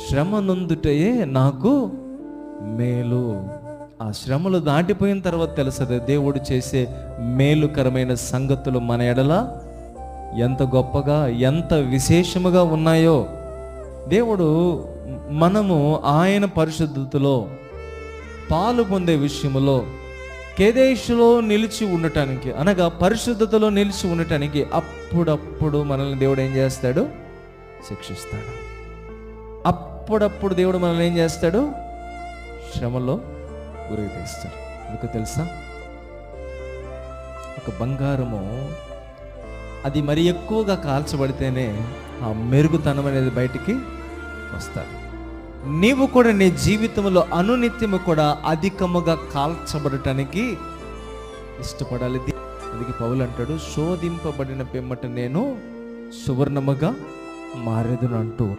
శ్రమ నొందుటయే నాకు మేలు. ఆ శ్రమలు దాటిపోయిన తర్వాత తెలుస్తుంది దేవుడు చేసే మేలుకరమైన సంగతులు మన ఎడల ఎంత గొప్పగా, ఎంత విశేషముగా ఉన్నాయో. దేవుడు మనము ఆయన పరిశుద్ధతలో పాలు పొందే విషయములో కేదేశులో నిలిచి ఉండటానికి, అనగా పరిశుద్ధతలో నిలిచి ఉండటానికి అప్పుడప్పుడు మనల్ని దేవుడు ఏం చేస్తాడు? శిక్షిస్తాడు. అప్పుడప్పుడు దేవుడు మనల్ని ఏం చేస్తాడు? శ్రమలో గురి తీస్తాడు. ఎందుకు తెలుసా? ఒక బంగారము అది మరి ఎక్కువగా కాల్చబడితేనే ఆ మెరుగుతనం అనేది బయటికి వస్తుంది. నీవు కూడా నీ జీవితంలో అనునిత్యము కూడా అధికముగా కాల్చబడటానికి ఇష్టపడాలి. అందుకే పౌలు అంటాడు, శోధింపబడిన పిమ్మట నేను సువర్ణముగా మారేదును అంటూ.